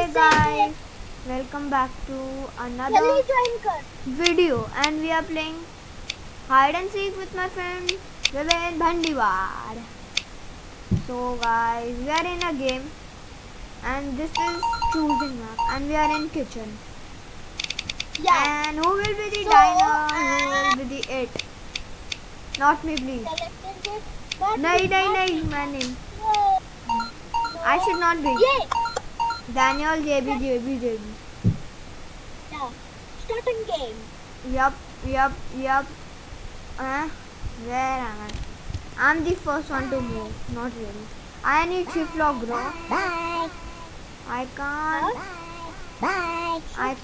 Hey guys, welcome back to another video and we are playing hide and seek with my friend Vivek Bhandiwar. So guys, we are in a game and this is choosing map and we are in kitchen. Yeah. And who will be the diner? Who will be the it? Not me please. Selected it. But Nahi, my name. No. I should not be. Yay. Daniel JB. Yeah. Starting game. Yup. Where am I? I'm the first one to move. Not really. I need shift lock, bro. Bye. I can't. Bye.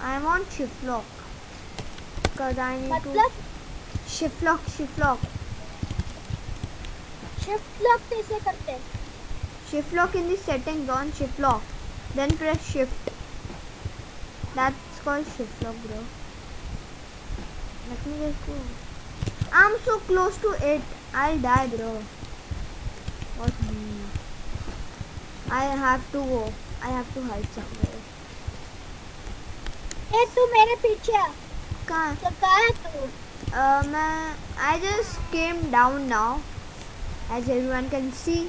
I want shift lock. Because I need to. मतलब Shift lock. shift lock कैसे करते हैं? Shift lock in the settings on shift lock. Then press shift. That's called shift lock, bro. Let me just go. I'm so close to it. I'll die, bro. What? I have to go. I have to hide somewhere. ए तू मेरे पीछे आ. कहाँ? तो कहाँ है तू? I just came down now. As everyone can see.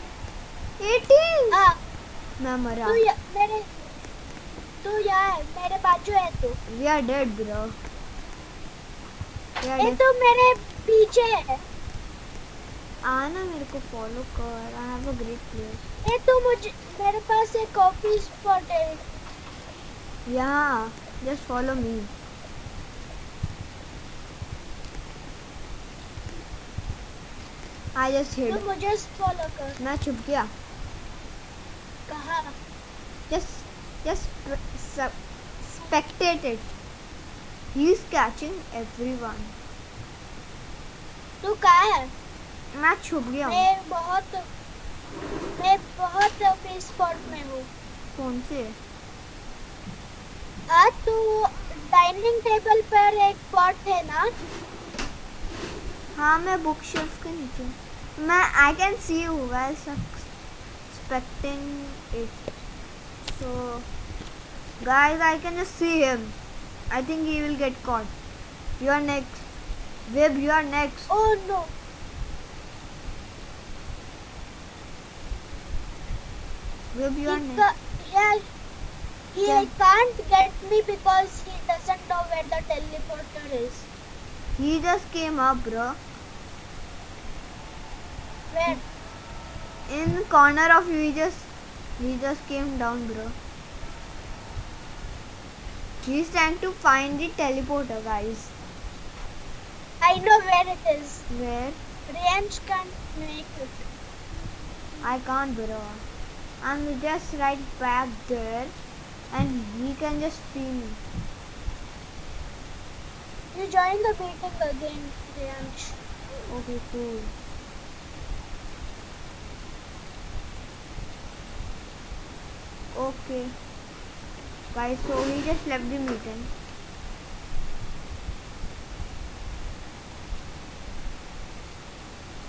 18. हाँ. मैं मरा. तू यहाँ है. मेरे बाजू है तू. We are dead, bro. ए तू मेरे पीछे है. आना मेरे को फॉलो कर. I have a great place. ए तू मेरे पास एक कॉफी स्पॉट है. Yeah, just follow me. I just hid. तू मुझे फॉलो कर. मैं छुप गया. कहाँ? Just spectate it. He's catching everyone. तू कहाँ है? मैं छुप गया हूँ. मैं बहुत कॉफी स्पॉट में हूँ. कौन से? हाँ तू डाइनिंग टेबल पर एक पॉट है ना? हाँ मैं बुक शेल्फ के नीचे. मैं I can see you guys expecting it. So guys, I can just see him. I think he will get caught. You are next. Web, you are next. Oh no. Web, you are next. He can't get me because he doesn't know where the teleporter is. He just came up, bro. Where? In the corner of you, he just came down, bro. He's trying to find the teleporter, guys. I know where it is. Where? Range can't make it. I can't, bro. I'm just right back there, and he can just see me. You join the meeting again, Range. Okay, cool. Okay. Guys, so he just left the meeting.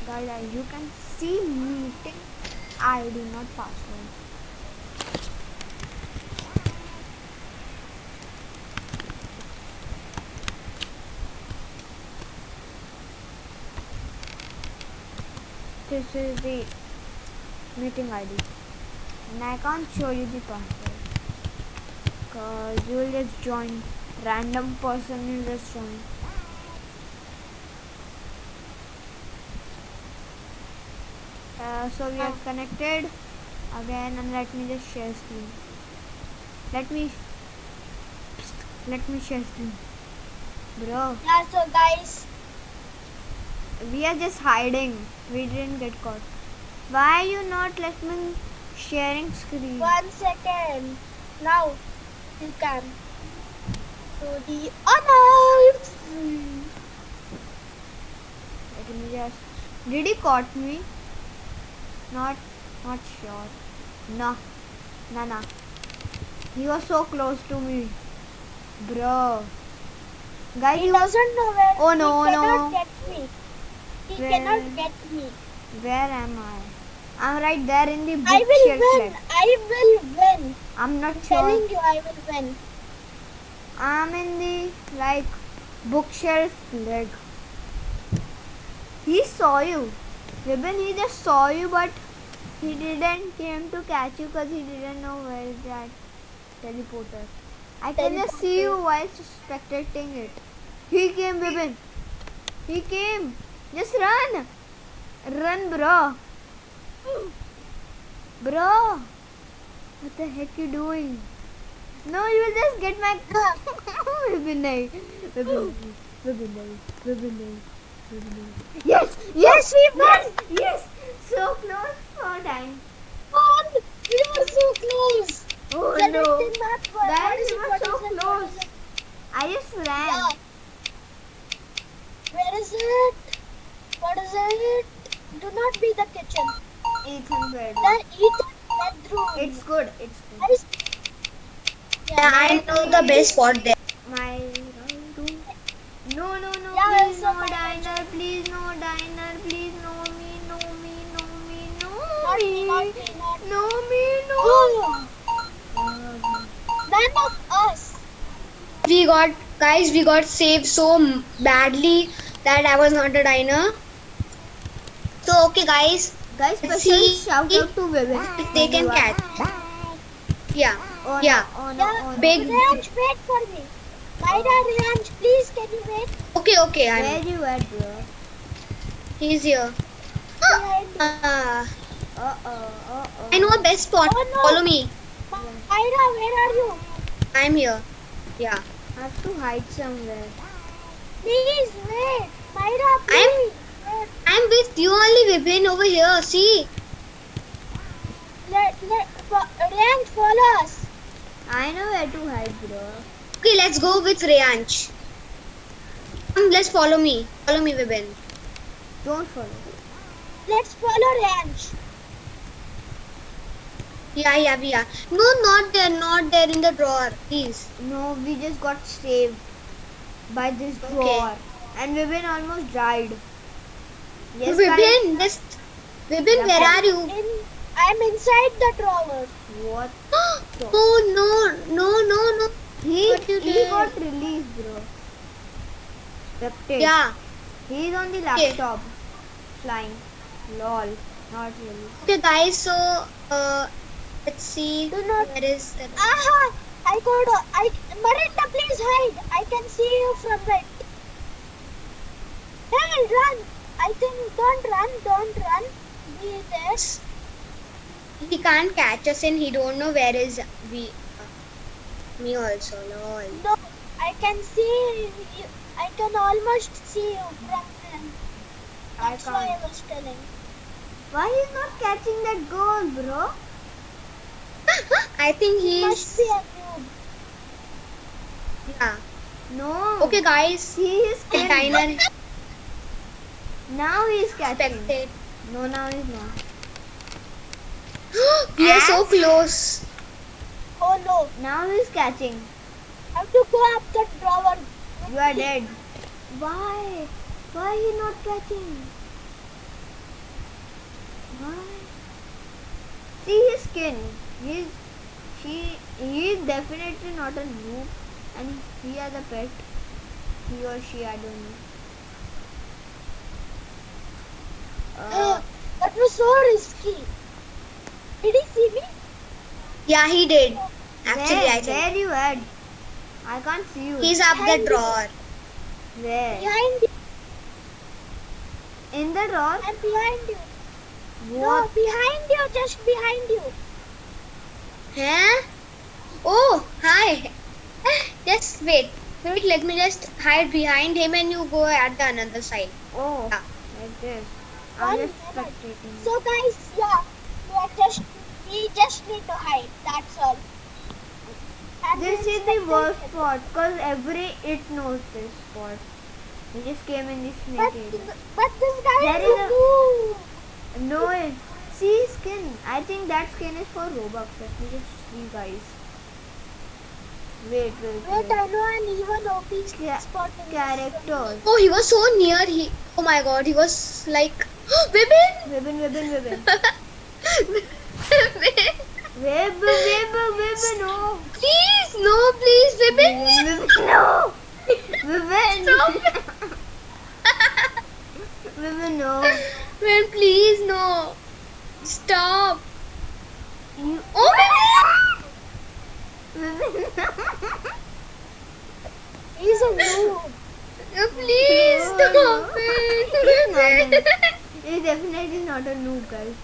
Guys, as you can see meeting ID, not password. This is the meeting ID. And I can't show you the password. Because you will just join. Random person will just join. So we are connected again, and let me just share screen. Let me share screen, bro. Yeah, so guys, we are just hiding. We didn't get caught. Why are you not let me sharing screen? 1 second. Now you can do the honors. Let me just. Did he caught me? Not sure. Nah. He was so close to me, bro. Guys, He doesn't know where. Oh no, he cannot get me. He cannot get me. Where am I? I'm right there in the I will bookshelf win. left. I will win. I'm not sure. Telling you, I will win. I'm in the bookshelf leg. He saw you. Vibin, he just saw you, but he didn't came to catch you because he didn't know where is that teleporter. I can just see you while spectating it. He came, Vibin. He came. Just run. Run, bro. Bro. What the heck you doing? No, you will just get my... Vibin, nahi. Vibin, nahi. Yes, Yes, we won. Yes, so close for time. We were so close. Oh Selecting no, map. guys, we were so close. I just ran. Yeah. Where is it? What is it? Do not be the kitchen. 800. The Ethan bedroom. It's good. It's good. Guys, yeah, I know the best spot there. My room. No, Yeah, please so no my diner, please no diner, please no me, no me, no me, no Not me, me, not me, not me. no me, no. Oh, none of us. We got saved so badly that I was not a diner. So okay guys, Guys, Let's special see shout out to Vivek. if they can catch. Yeah, Oh, yeah. No, oh, no, Yeah, oh, no. Big- Ranch, wait for me. Myra, Ranch, please, can you wait? Okay, Where I'm you at, bro? he's here. Behind me. I know a best spot. Oh, no. Follow me. Myra, where are you? I'm here. Yeah. I have to hide somewhere. Please wait. Myra, please. Wait. I'm with you only, Vipin, over here. See? Ranch, follow us. I know where to hide, bro. Okay, let's go with Rayanch. Let's follow me. Follow me, Vipin. Don't follow. Let's follow Ranch. Yeah, we are. No, not there in the drawer. Please. No, we just got saved by this Okay. drawer. And Vivin almost died. Yes, guys. Vipin, where are you? I'm inside the drawer. What? Oh no. He What you did? got released, bro. Reptate. Yeah. He's on the laptop. Flying. Lol. Not really. Okay, guys. So, let's see. Do not- Where is the... Aha! Marinda, please hide. I can see you from right. Hey, run! I think don't run. Be there. He can't catch us and he don't know where is me also. Lol. No, I can see you. I can almost see you from there. I That's why can't. I was telling. Why he's not catching that goal, bro? I think Must he's... be a noob. Yeah. No. Okay, guys. See his skin. Diner Now he's catching. expected. No, now he's not. We are so close. Oh no, Now he's catching. I have to go up the drawer. You are dead. Why? Why he not catching? Why? See his skin. He is definitely not a noob, and he has a pet. He or she, I don't know. That was so risky. Did he see me? Yeah, he did. Actually, where, I think. where you at? I can't see you. He's up the Behind you. drawer. Where? Behind you. In the drawer? I'm behind you. No, What? behind you. Just behind you. Huh? Oh, hi. Just wait. Let me just hide behind him and you go at the another side. Oh, Yeah. like this. I'm One just minute. spectating. So guys, yeah, we just need to hide. That's all. And This we'll is the spectate worst it. spot because it knows this spot. We just came in the snake area. But this guy There is is a a- noob. No, see skin. I think that skin is for Robux. Let me just see, guys. Wait. Wait, I know an even OP Ca- spot in Characters. Oh, he was so near. Oh my god, he was like... Vipin! Wibin. Vipin! Web. Vivin, no. Please, no, please, Vivin. Vivin, no. Vivin. Stop. Vivin, no. Man, please, no. Stop. You. Oh, Vivin. Vivin, no. He's a noob. Please No, stop no. it. He's not a Vivin. He's definitely not a noob, guys.